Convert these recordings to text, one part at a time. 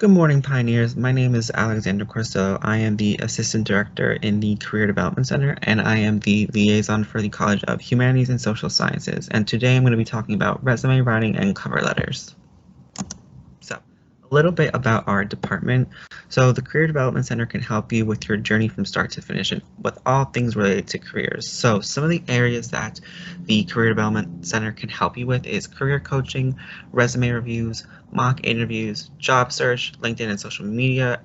Good morning, Pioneers. My name is Alexander Corso. I am the Assistant Director in the Career Development Center, and I am the liaison for the College of Humanities and Social Sciences. And today I'm going to be talking about resume writing and cover letters. So, a little bit about our department. So, the Career Development Center can help you with your journey from start to finish and with all things related to careers. So, some of the areas that the Career Development Center can help you with is career coaching, resume reviews, mock interviews, job search, LinkedIn and social media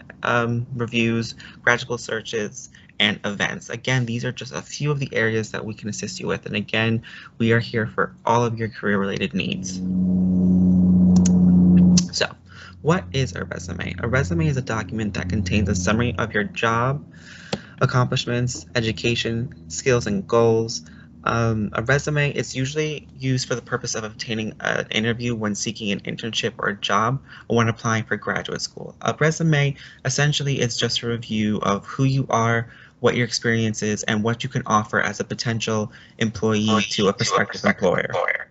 reviews, graduate searches, and events. Again, these are just a few of the areas that we can assist you with. And again, we are here for all of your career related needs. So, what is a resume? A resume is a document that contains a summary of your job, accomplishments, education, skills, and goals. A resume is usually used for the purpose of obtaining an interview when seeking an internship or a job or when applying for graduate school. A resume essentially is just a review of who you are, what your experience is, and what you can offer as a potential employee to a prospective employer.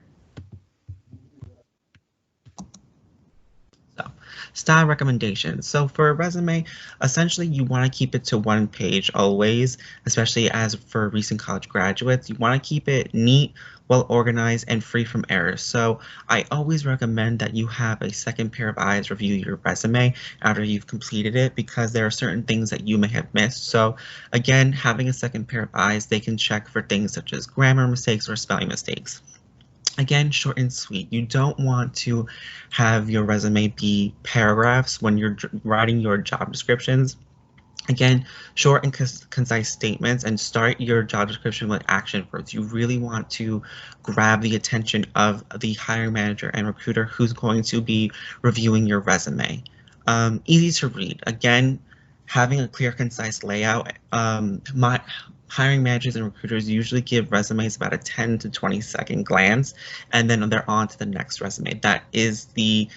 Style recommendations. So for a resume, essentially you want to keep it to one page always, especially as for recent college graduates. You want to keep it neat, well organized, and free from errors. So I always recommend that you have a second pair of eyes review your resume after you've completed it because there are certain things that you may have missed. So again, having a second pair of eyes, they can check for things such as grammar mistakes or spelling mistakes. Again, short and sweet. You don't want to have your resume be paragraphs when you're writing your job descriptions. Again, short and concise statements, and start your job description with action verbs. You really want to grab the attention of the hiring manager and recruiter who's going to be reviewing your resume. Easy to read. Again, having a clear, concise layout. Hiring managers and recruiters usually give resumes about a 10 to 20-second glance, and then they're on to the next resume. That is the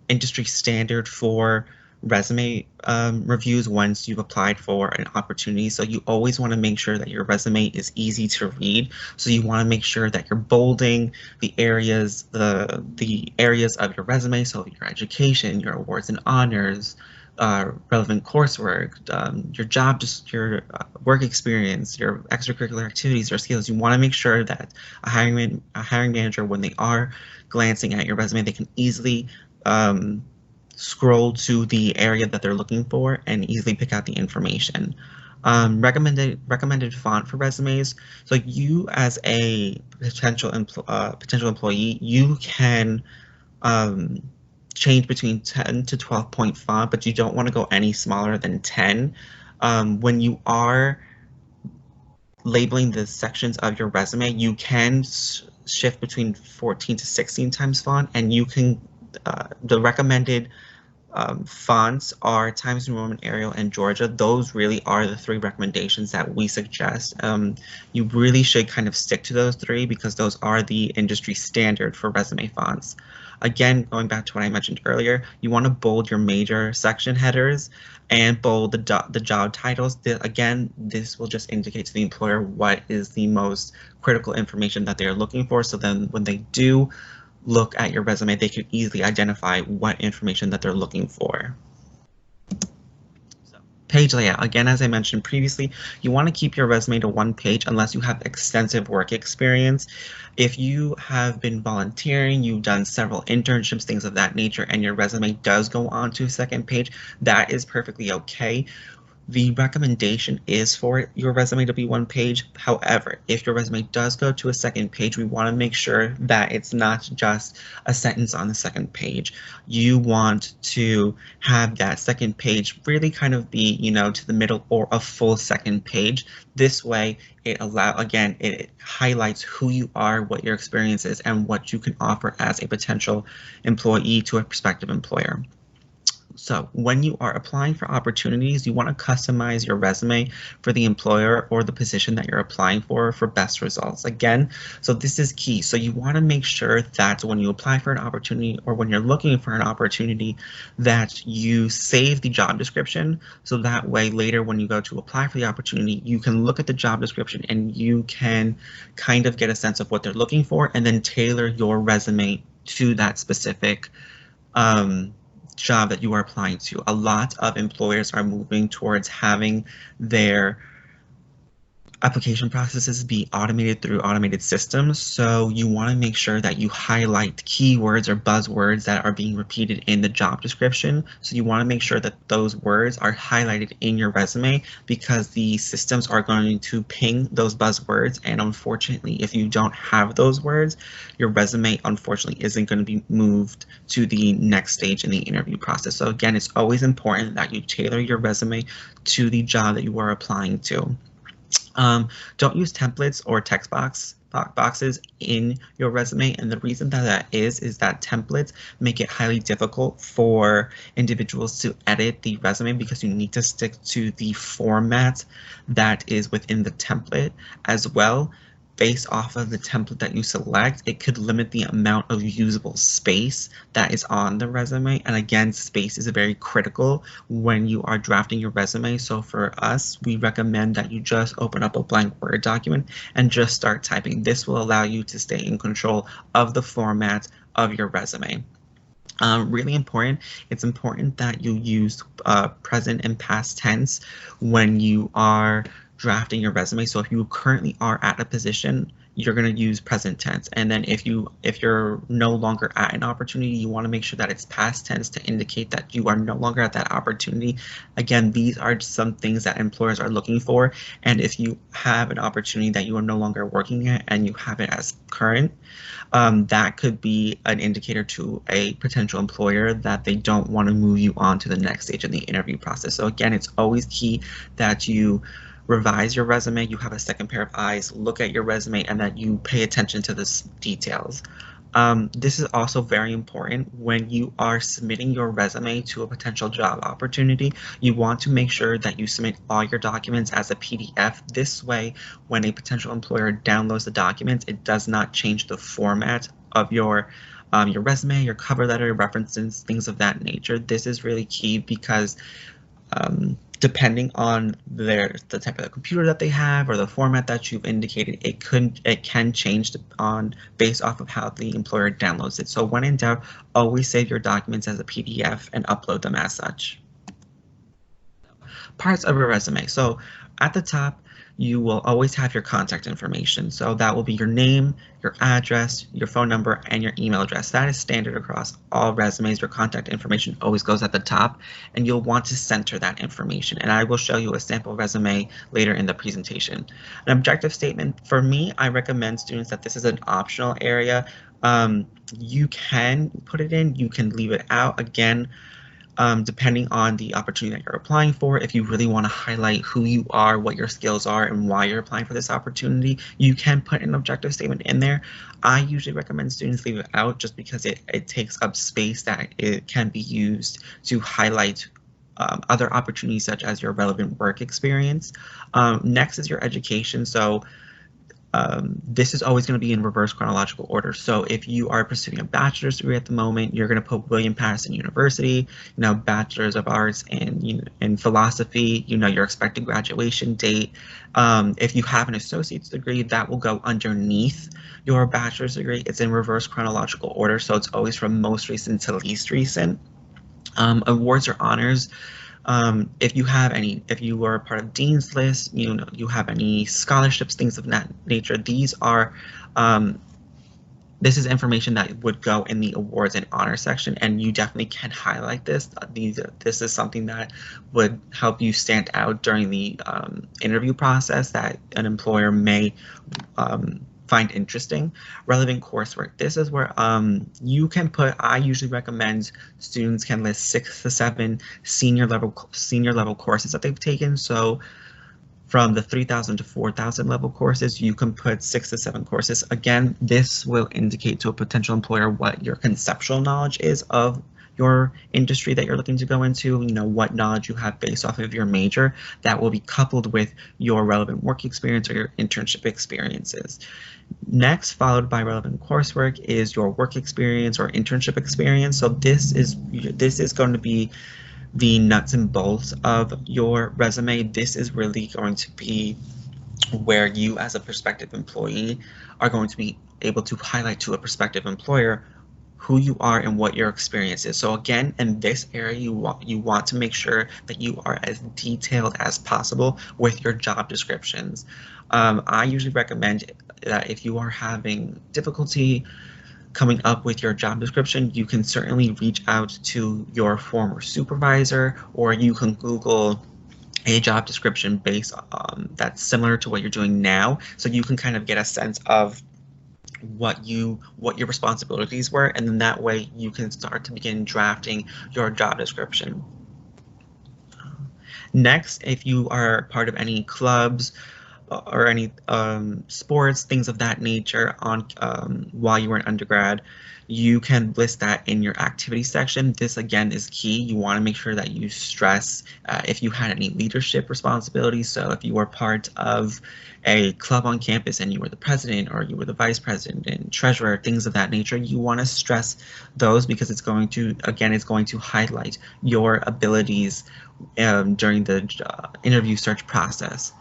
industry standard for resume reviews once you've applied for an opportunity. So you always want to make sure that your resume is easy to read. So you want to make sure that you're bolding the areas of your resume, so your education, your awards and honors, relevant coursework, your work experience, your extracurricular activities or skills. You want to make sure that a hiring manager, when they are glancing at your resume, they can easily scroll to the area that they're looking for and easily pick out the information. Recommended font for resumes. So you, as a potential employee, you can change between 10 to 12 point font, but you don't want to go any smaller than 10. When you are labeling the sections of your resume, you can shift between 14 to 16 times font, and you can, the recommended fonts are Times New Roman, Arial, and Georgia. Those really are the three recommendations that we suggest. You really should kind of stick to those three because those are the industry standard for resume fonts. Again, going back to what I mentioned earlier, you want to bold your major section headers and bold the job titles. Again, this will just indicate to the employer what is the most critical information that they're looking for. So then when they do look at your resume, they can easily identify what information that they're looking for. Page layout. Again, as I mentioned previously, you want to keep your resume to one page unless you have extensive work experience. If you have been volunteering, you've done several internships, things of that nature, and your resume does go on to a second page, that is perfectly okay. The recommendation is for your resume to be one page. However, if your resume does go to a second page, we want to make sure that it's not just a sentence on the second page. You want to have that second page really kind of be, to the middle or a full second page. This way, it highlights who you are, what your experience is, and what you can offer as a potential employee to a prospective employer. So when you are applying for opportunities, you want to customize your resume for the employer or the position that you're applying for best results. Again, so this is key. So you want to make sure that when you apply for an opportunity or when you're looking for an opportunity that you save the job description. So that way later when you go to apply for the opportunity, you can look at the job description and you can kind of get a sense of what they're looking for and then tailor your resume to that specific job that you are applying to. A lot of employers are moving towards having their application processes be automated through automated systems. So you want to make sure that you highlight keywords or buzzwords that are being repeated in the job description. So you want to make sure that those words are highlighted in your resume, because the systems are going to ping those buzzwords. And unfortunately, if you don't have those words, your resume unfortunately isn't going to be moved to the next stage in the interview process. So again, it's always important that you tailor your resume to the job that you are applying to. Don't use templates or text boxes in your resume, and the reason that is that templates make it highly difficult for individuals to edit the resume, because you need to stick to the format that is within the template as well. Based off of the template that you select, it could limit the amount of usable space that is on the resume. And again, space is very critical when you are drafting your resume. So for us, we recommend that you just open up a blank Word document and just start typing. This will allow you to stay in control of the format of your resume. Really important, it's important that you use present and past tense when you are drafting your resume. So if you currently are at a position, you're going to use present tense. And then if you're no longer at an opportunity, you want to make sure that it's past tense to indicate that you are no longer at that opportunity. Again, these are some things that employers are looking for. And if you have an opportunity that you are no longer working at and you have it as current, that could be an indicator to a potential employer that they don't want to move you on to the next stage in the interview process. So again, it's always key that you revise your resume, you have a second pair of eyes, look at your resume, and that you pay attention to the details. This is also very important when you are submitting your resume to a potential job opportunity. You want to make sure that you submit all your documents as a PDF. This way, when a potential employer downloads the documents, it does not change the format of your resume, your cover letter, references, things of that nature. This is really key because depending on the type of computer that they have or the format that you've indicated, it can change based off of how the employer downloads it. So when in doubt, always save your documents as a PDF and upload them as such. Parts of your resume. So at the top, you will always have your contact information. So that will be your name, your address, your phone number, and your email address. That is standard across all resumes. Your contact information always goes at the top, and you'll want to center that information. And I will show you a sample resume later in the presentation. An objective statement, for me, I recommend students that this is an optional area. You can put it in, you can leave it out. Again, depending on the opportunity that you're applying for. If you really want to highlight who you are, what your skills are, and why you're applying for this opportunity, you can put an objective statement in there. I usually recommend students leave it out just because it takes up space that it can be used to highlight other opportunities such as your relevant work experience. Next is your education. So this is always going to be in reverse chronological order. So if you are pursuing a bachelor's degree at the moment, you're going to put William Paterson University, Bachelor's of Arts in philosophy, your expected graduation date. If you have an associate's degree, that will go underneath your bachelor's degree. It's in reverse chronological order, so it's always from most recent to least recent. Awards or honors. If you are part of Dean's List, you have any scholarships, things of that nature, this is information that would go in the awards and honor section, and you definitely can highlight this. This is something that would help you stand out during the interview process that an employer may find interesting. Relevant coursework. This is where you can put, I usually recommend students can list 6 to 7 senior level courses that they've taken. So from the 3,000 to 4,000 level courses, you can put 6 to 7 courses. Again, this will indicate to a potential employer what your conceptual knowledge is of your industry that you're looking to go into, what knowledge you have based off of your major that will be coupled with your relevant work experience or your internship experiences. Next, followed by relevant coursework, is your work experience or internship experience. So this is going to be the nuts and bolts of your resume. This is really going to be where you as a prospective employee are going to be able to highlight to a prospective employer who you are and what your experience is. So again, in this area, you want to make sure that you are as detailed as possible with your job descriptions. I usually recommend that if you are having difficulty coming up with your job description, you can certainly reach out to your former supervisor, or you can Google a job description based that's similar to what you're doing now, so you can kind of get a sense of what your responsibilities were, and then that way you can start to begin drafting your job description. Next, if you are part of any clubs or any sports, things of that nature on while you were in undergrad, you can list that in your activity section. This again is key. You want to make sure that you stress if you had any leadership responsibilities. So if you were part of a club on campus and you were the president or you were the vice president and treasurer, things of that nature, you want to stress those because it's going to highlight your abilities during the interview search process.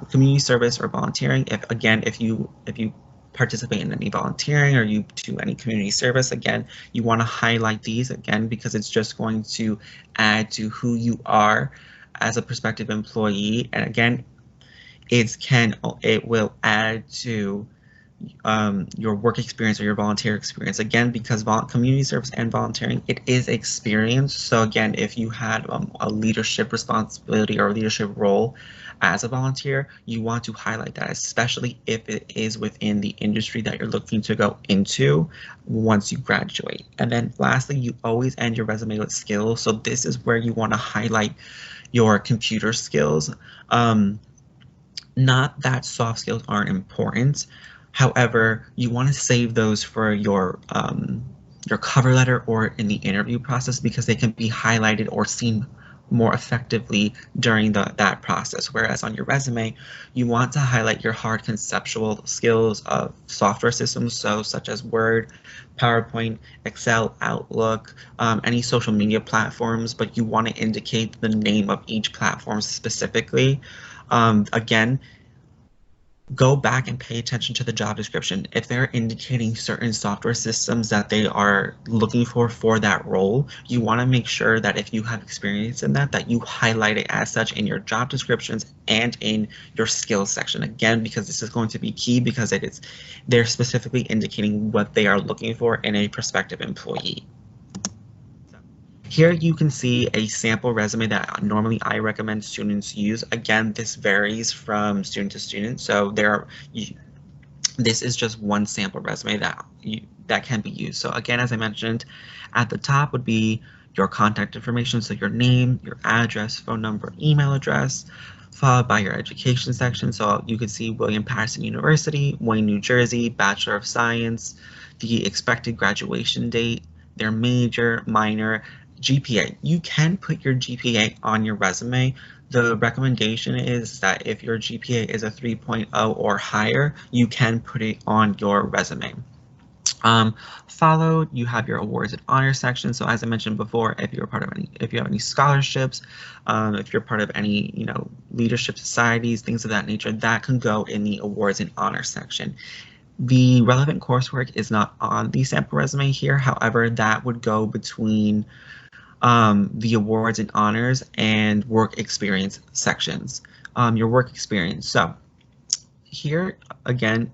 Community service or volunteering, if you participate in any volunteering or you do any community service, again, you want to highlight these again because it's just going to add to who you are as a prospective employee. And again, it will add to your work experience or your volunteer experience, again, because community service and volunteering, it is experience. So again, if you had a leadership responsibility or a leadership role as a volunteer, you want to highlight that, especially if it is within the industry that you're looking to go into once you graduate. And then lastly, you always end your resume with skills. So this is where you want to highlight your computer skills. Not that soft skills aren't important. However, you want to save those for your cover letter or in the interview process because they can be highlighted or seen more effectively during that process. Whereas on your resume, you want to highlight your hard conceptual skills of software systems, so such as Word, PowerPoint, Excel, Outlook, any social media platforms, but you want to indicate the name of each platform specifically. Again, go back and pay attention to the job description. If they're indicating certain software systems that they are looking for that role, you want to make sure that if you have experience in that you highlight it as such in your job descriptions and in your skills section. Again, because this is going to be key because they're specifically indicating what they are looking for in a prospective employee. Here you can see a sample resume that normally I recommend students use. Again, this varies from student to student, so this is just one sample resume that can be used. So again, as I mentioned, at the top would be your contact information, so your name, your address, phone number, email address, followed by your education section. So you could see William Paterson University, Wayne, New Jersey, Bachelor of Science, the expected graduation date, their major, minor, GPA. You can put your GPA on your resume. The recommendation is that if your GPA is a 3.0 or higher, you can put it on your resume. Followed, you have your awards and honors section. So as I mentioned before, if you have any scholarships, if you're part of any leadership societies, things of that nature, that can go in the awards and honors section. The relevant coursework is not on the sample resume here. However, that would go between the awards and honors and work experience sections. Your work experience. So here again,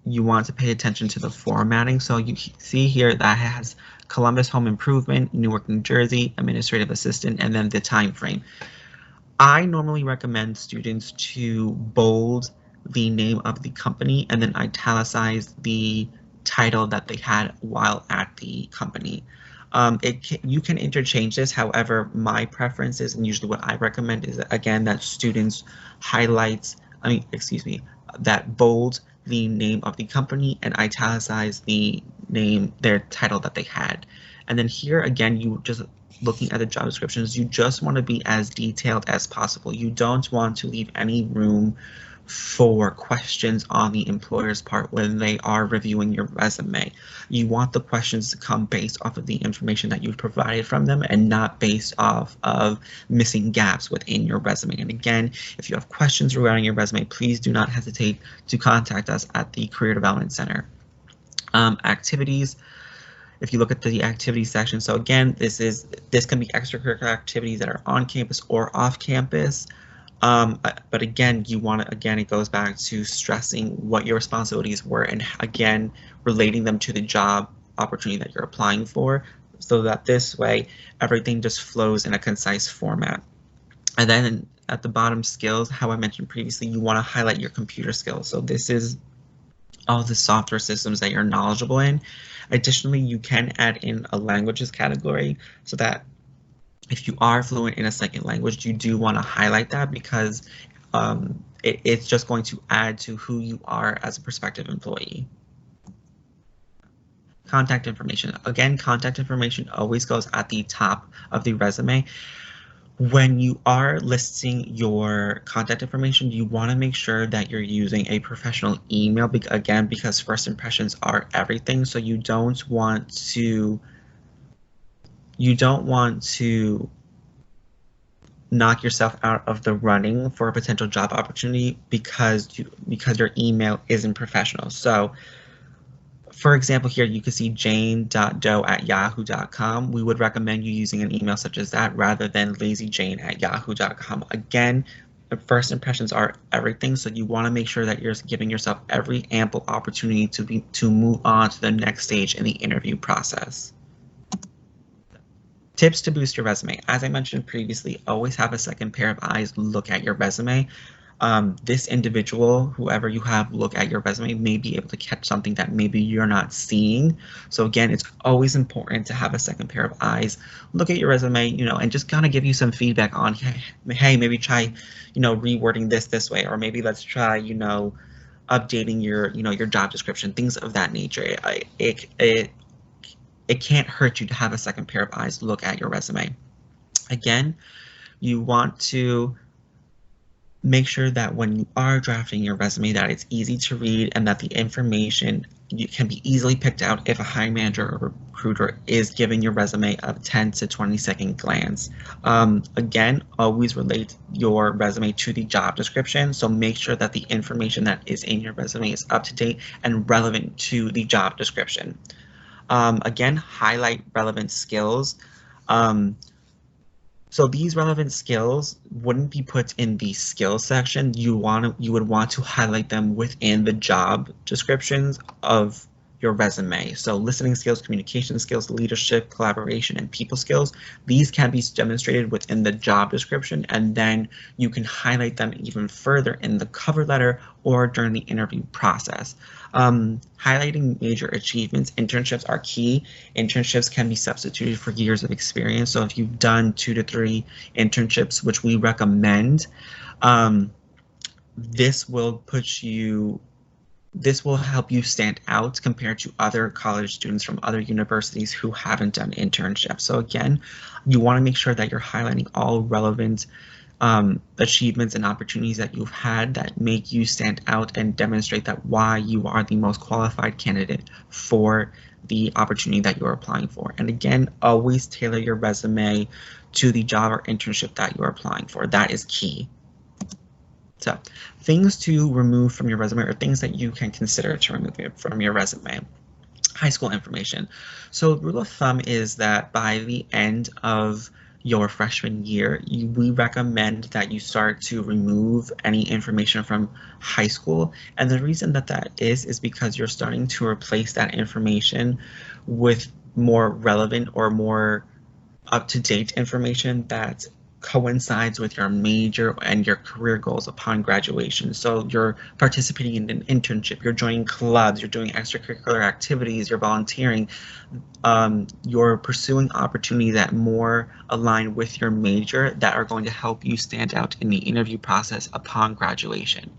you want to pay attention to the formatting. So you see here that has Columbus Home Improvement, Newark, New Jersey, administrative assistant, and then the time frame. I normally recommend students to bold the name of the company and then italicize the title that they had while at the company. You can interchange this. However, my preference is, and usually what I recommend is, again, that students that bold the name of the company and italicize their title that they had. And then here again, you just looking at the job descriptions, you just want to be as detailed as possible. You don't want to leave any room for questions on the employer's part when they are reviewing your resume. You want the questions to come based off of the information that you've provided from them and not based off of missing gaps within your resume. And again, if you have questions regarding your resume, please do not hesitate to contact us at the Career Development Center. Activities. if you look at the activity section, so again, this can be extracurricular activities that are on campus or off campus. But again, it goes back to stressing what your responsibilities were and again, relating them to the job opportunity that you're applying for, so that this way everything just flows in a concise format. And then at the bottom, skills, how I mentioned previously, you want to highlight your computer skills. So this is all the software systems that you're knowledgeable in. Additionally, you can add in a languages category so that if you are fluent in a second language, you do want to highlight that because it's just going to add to who you are as a prospective employee. Contact information. Again, contact information always goes at the top of the resume. When you are listing your contact information, you want to make sure that you're using a professional email, again, because first impressions are everything. So you don't want to knock yourself out of the running for a potential job opportunity because your email isn't professional. So for example, here you can see jane.doe@yahoo.com. We would recommend you using an email such as that rather than lazyjane@yahoo.com. Again, first impressions are everything, so you want to make sure that you're giving yourself every ample opportunity to move on to the next stage in the interview process. Tips to boost your resume. As I mentioned previously, always have a second pair of eyes look at your resume. This individual, whoever you have look at your resume, may be able to catch something that maybe you're not seeing. So again, it's always important to have a second pair of eyes look at your resume, and just kind of give you some feedback on, hey, maybe try, rewording this way, or maybe let's try, updating your job description, things of that nature. It can't hurt you to have a second pair of eyes look at your resume. Again, you want to make sure that when you are drafting your resume that it's easy to read and that the information can be easily picked out if a hiring manager or recruiter is giving your resume a 10 to 20 second glance. Again, always relate your resume to the job description, so make sure that the information that is in your resume is up to date and relevant to the job description. Again, highlight relevant skills. So these relevant skills wouldn't be put in the skills section. You would want to highlight them within the job descriptions of your resume. So listening skills, communication skills, leadership, collaboration, and people skills. These can be demonstrated within the job description, and then you can highlight them even further in the cover letter or during the interview process. Highlighting major achievements. Internships are key. Internships can be substituted for years of experience. So if you've done 2 to 3 internships, which we recommend, this will help you stand out compared to other college students from other universities who haven't done internships. So again, you want to make sure that you're highlighting all relevant achievements and opportunities that you've had that make you stand out and demonstrate that why you are the most qualified candidate for the opportunity that you're applying for. And again, always tailor your resume to the job or internship that you're applying for. That is key. So things to remove from your resume, or things that you can consider to remove from your resume. High school information. So rule of thumb is that by the end of your freshman year, we recommend that you start to remove any information from high school. And the reason that is because you're starting to replace that information with more relevant or more up-to-date information that coincides with your major and your career goals upon graduation. So you're participating in an internship, you're joining clubs, you're doing extracurricular activities, you're volunteering, you're pursuing opportunities that more align with your major that are going to help you stand out in the interview process upon graduation.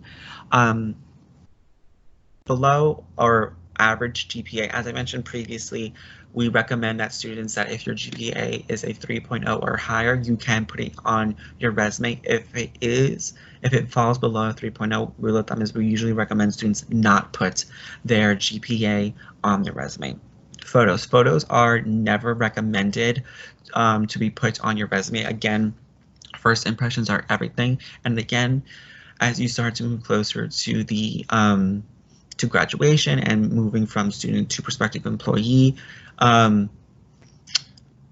Below our average GPA, as I mentioned previously, we recommend that students that if your GPA is a 3.0 or higher, you can put it on your resume. If it falls below a 3.0, rule of thumb is we usually recommend students not put their GPA on their resume. Photos. Photos are never recommended to be put on your resume. Again, first impressions are everything. And again, as you start to move closer to the to graduation and moving from student to prospective employee.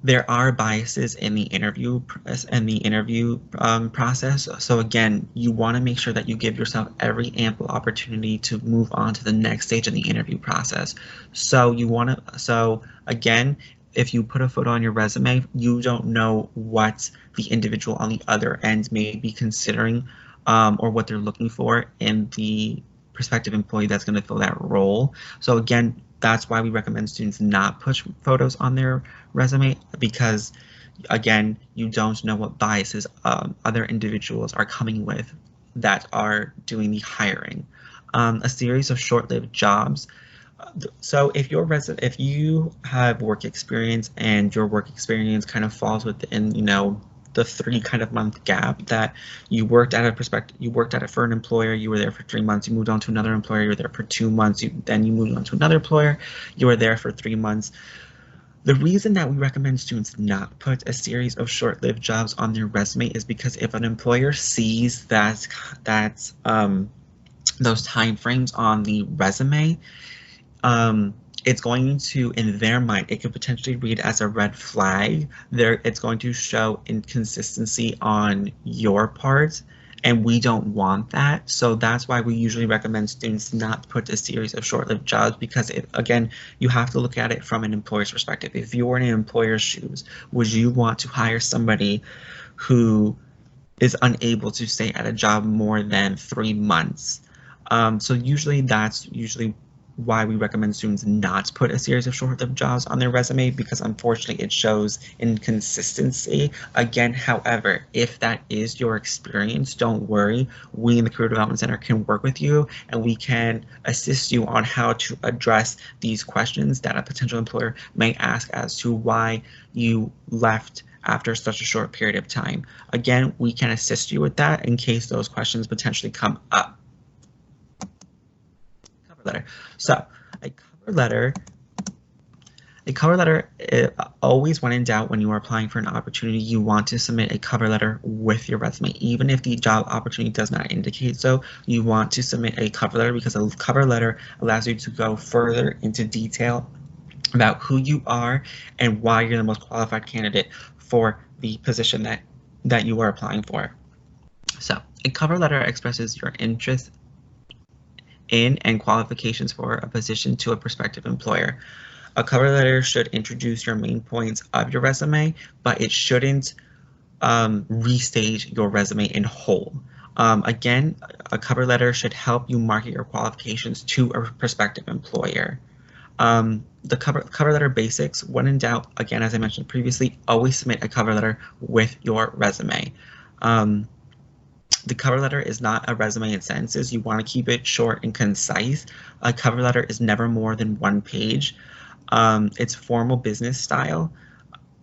There are biases in the interview process. So again, you want to make sure that you give yourself every ample opportunity to move on to the next stage in the interview process. So again, if you put a photo on your resume, you don't know what the individual on the other end may be considering or what they're looking for in the prospective employee that's going to fill that role. So again, that's why we recommend students not push photos on their resume, because again, you don't know what biases other individuals are coming with that are doing the hiring. A series of short-lived jobs. So if you have work experience and your work experience kind of falls within, the 3 kind of month gap that you worked at it for an employer, you were there for 3 months, you moved on to another employer, you were there for 2 months, then you moved on to another employer, you were there for 3 months. The reason that we recommend students not put a series of short-lived jobs on their resume is because if an employer sees those time frames on the resume, it's going to, in their mind, it could potentially read as a red flag. It's going to show inconsistency on your part, and we don't want that. So that's why we usually recommend students not put a series of short-lived jobs, because again, you have to look at it from an employer's perspective. If you were in an employer's shoes, would you want to hire somebody who is unable to stay at a job more than 3 months? So that's usually why we recommend students not put a series of short-lived jobs on their resume, because unfortunately it shows inconsistency. Again, however, if that is your experience, don't worry. We in the Career Development Center can work with you, and we can assist you on how to address these questions that a potential employer may ask as to why you left after such a short period of time. Again, we can assist you with that in case those questions potentially come up. Letter. So a cover letter always, when in doubt, when you are applying for an opportunity, you want to submit a cover letter with your resume. Even if the job opportunity does not indicate so, you want to submit a cover letter, because a cover letter allows you to go further into detail about who you are and why you're the most qualified candidate for the position that you are applying for. So a cover letter expresses your interest in and qualifications for a position to a prospective employer. A cover letter should introduce your main points of your resume, but it shouldn't restate your resume in whole. Again, a cover letter should help you market your qualifications to a prospective employer. The cover letter basics, when in doubt, again, as I mentioned previously, always submit a cover letter with your resume. The cover letter is not a resume in sentences. You want to keep it short and concise. A cover letter is never more than 1 page. It's formal business style.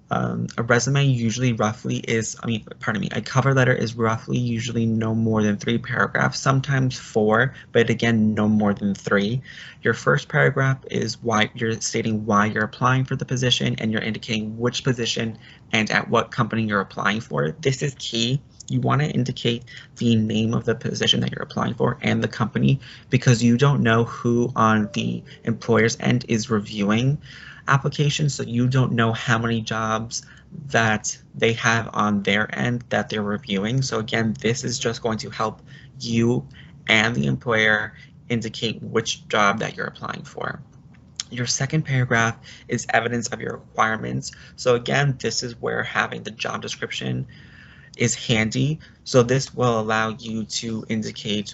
A resume usually a cover letter is roughly usually no more than 3 paragraphs, sometimes 4, but again, no more than 3. Your first paragraph is why you're stating why you're applying for the position, and you're indicating which position and at what company you're applying for. This is key. You want to indicate the name of the position that you're applying for and the company, because you don't know who on the employer's end is reviewing applications, so you don't know how many jobs that they have on their end that they're reviewing. So again, this is just going to help you and the employer indicate which job that you're applying for. Your second paragraph is evidence of your requirements. So again, this is where having the job description is handy. So this will allow you to indicate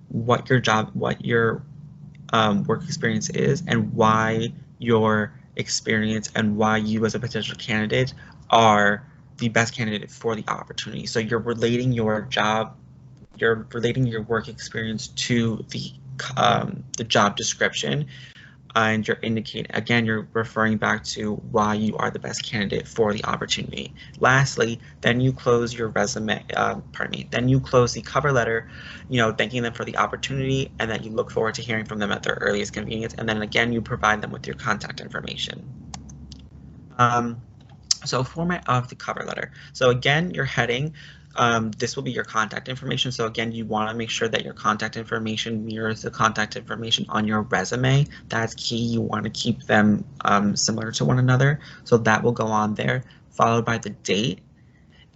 what your work experience is, and why your experience and why you as a potential candidate are the best candidate for the opportunity. So you're relating your work experience to the job description, and you're indicating, again, you're referring back to why you are the best candidate for the opportunity. Lastly, then you close your resume, then you close the cover letter, thanking them for the opportunity, and that you look forward to hearing from them at their earliest convenience. And then again, you provide them with your contact information. So format of the cover letter. So again, your heading, this will be your contact information. So again, you want to make sure that your contact information mirrors the contact information on your resume. That's key. You want to keep them similar to one another. So that will go on there, followed by the date,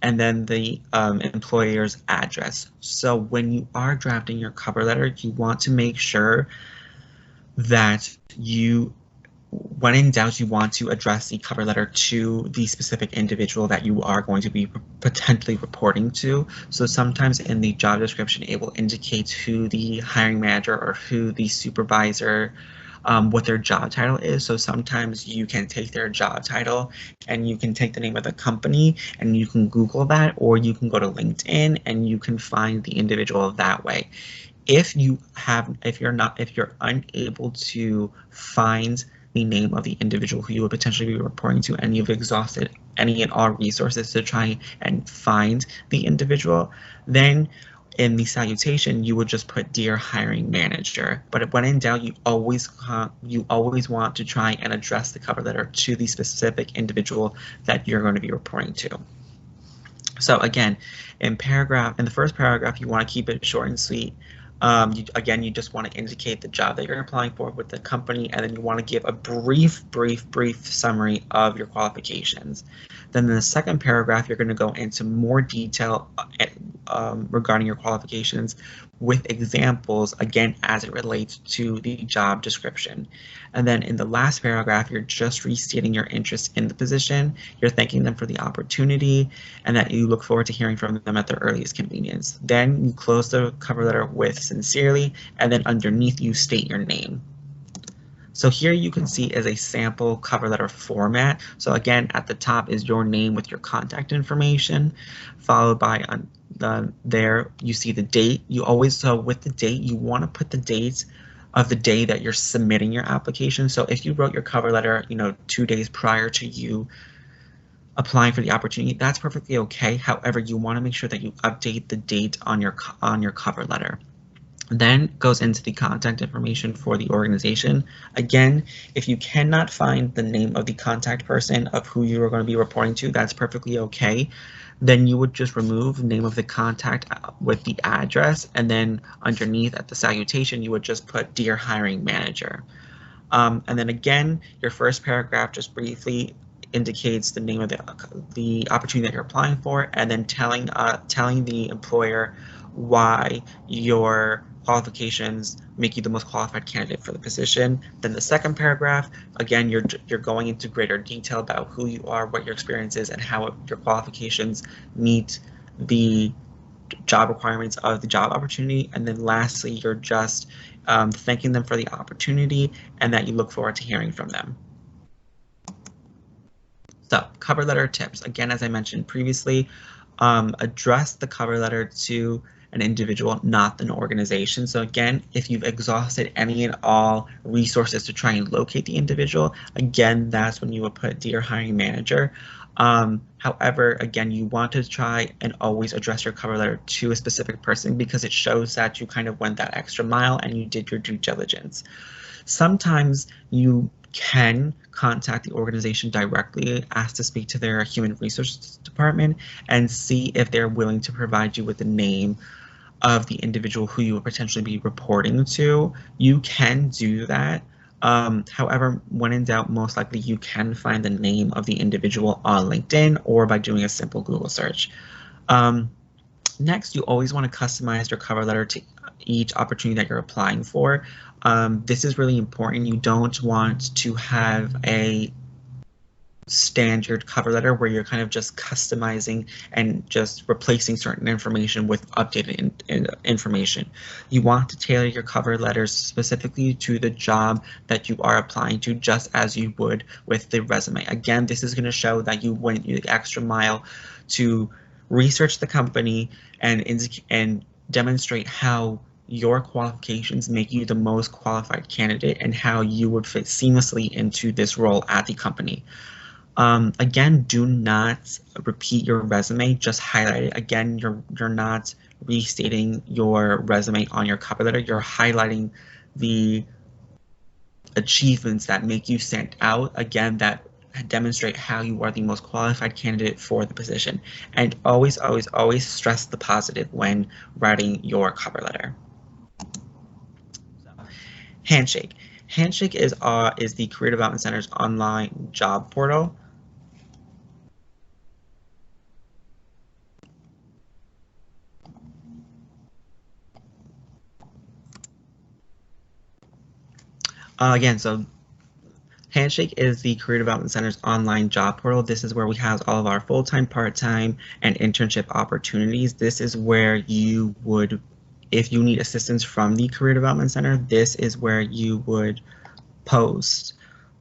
and then the employer's address. So when you are drafting your cover letter, you want to make sure that when in doubt, you want to address the cover letter to the specific individual that you are going to be potentially reporting to. So sometimes in the job description, it will indicate who the hiring manager or who the supervisor, what their job title is. So sometimes you can take their job title and you can take the name of the company and you can Google that, or you can go to LinkedIn and you can find the individual that way. If you're unable to find the name of the individual who you would potentially be reporting to, and you've exhausted any and all resources to try and find the individual, then in the salutation, you would just put "Dear Hiring Manager." But when in doubt, you always want to try and address the cover letter to the specific individual that you're going to be reporting to. So again, in the first paragraph, you want to keep it short and sweet. You just want to indicate the job that you're applying for with the company, and then you want to give a brief summary of your qualifications. Then in the second paragraph, you're going to go into more detail regarding your qualifications with examples, again, as it relates to the job description. And then in the last paragraph, you're just restating your interest in the position, you're thanking them for the opportunity, and that you look forward to hearing from them at their earliest convenience. Then you close the cover letter with "Sincerely," and then underneath you state your name. So here you can see is a sample cover letter format. So again, at the top is your name with your contact information, followed by there you see the date. With the date, you want to put the date of the day that you're submitting your application. So if you wrote your cover letter, 2 days prior to you applying for the opportunity, that's perfectly okay. However, you want to make sure that you update the date on your cover letter. Then goes into the contact information for the organization. Again, if you cannot find the name of the contact person of who you are going to be reporting to, that's perfectly okay. Then you would just remove the name of the contact with the address, and then underneath at the salutation, you would just put "Dear Hiring Manager." And then again, your first paragraph just briefly indicates the name of the opportunity that you're applying for, and then telling the employer why your qualifications make you the most qualified candidate for the position. Then the second paragraph, again, you're going into greater detail about who you are, what your experience is, and how your qualifications meet the job requirements of the job opportunity. And then lastly, you're just thanking them for the opportunity and that you look forward to hearing from them. So cover letter tips. Again, as I mentioned previously, address the cover letter to an individual, not an organization. So again, if you've exhausted any and all resources to try and locate the individual, again, that's when you would put "Dear Hiring Manager." However, again, you want to try and always address your cover letter to a specific person, because it shows that you kind of went that extra mile and you did your due diligence. Sometimes you can contact the organization directly, ask to speak to their human resources department, and see if they're willing to provide you with the name of the individual who you will potentially be reporting to. You can do that. However, when in doubt, most likely you can find the name of the individual on LinkedIn or by doing a simple Google search. Next, you always want to customize your cover letter to each opportunity that you're applying for. This is really important. You don't want to have a standard cover letter where you're kind of just customizing and just replacing certain information with updated information. You want to tailor your cover letters specifically to the job that you are applying to, just as you would with the resume. Again, this is going to show that you went the extra mile to research the company and demonstrate how your qualifications make you the most qualified candidate and how you would fit seamlessly into this role at the company. Again, do not repeat your resume, just highlight it. Again, you're not restating your resume on your cover letter, you're highlighting the achievements that make you stand out, again, that demonstrate how you are the most qualified candidate for the position. And always, always, always stress the positive when writing your cover letter. Handshake. Handshake is the Career Development Center's online job portal. Again, so Handshake is the Career Development Center's online job portal. This is where we house all of our full-time, part-time, and internship opportunities. This is where you would, if you need assistance from the Career Development Center, this is where you would post,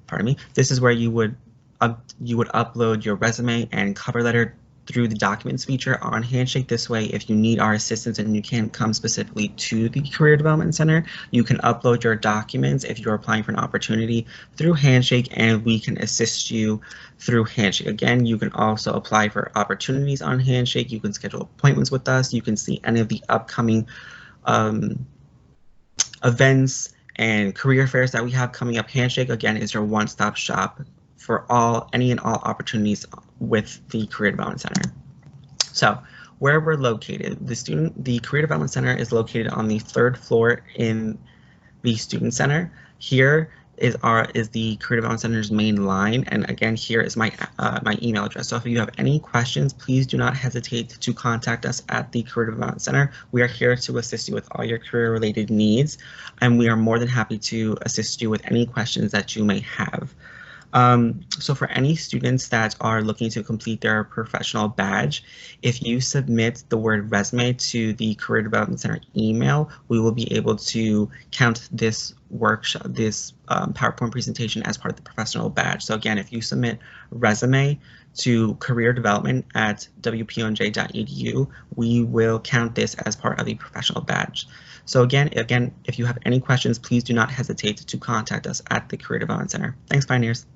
pardon me, this is where you would upload your resume and cover letter through the documents feature on Handshake. This way, if you need our assistance and you can't come specifically to the Career Development Center, you can upload your documents if you're applying for an opportunity through Handshake, and we can assist you through Handshake. Again, you can also apply for opportunities on Handshake. You can schedule appointments with us. You can see any of the upcoming events and career fairs that we have coming up. Handshake, again, is your one-stop shop for any and all opportunities with the Career Development Center. So where we're located, the Career Development Center is located on the 3rd floor in the Student Center. Here is the Career Development Center's main line, and again, here is my email address. So if you have any questions, please do not hesitate to contact us at the Career Development Center. We are here to assist you with all your career-related needs, and we are more than happy to assist you with any questions that you may have. So for any students that are looking to complete their professional badge, if you submit the word resume to the Career Development Center email, we will be able to count this workshop, this PowerPoint presentation as part of the professional badge. So again, if you submit resume to careerdevelopment@wponj.edu, we will count this as part of the professional badge. So again, if you have any questions, please do not hesitate to contact us at the Career Development Center. Thanks, Pioneers.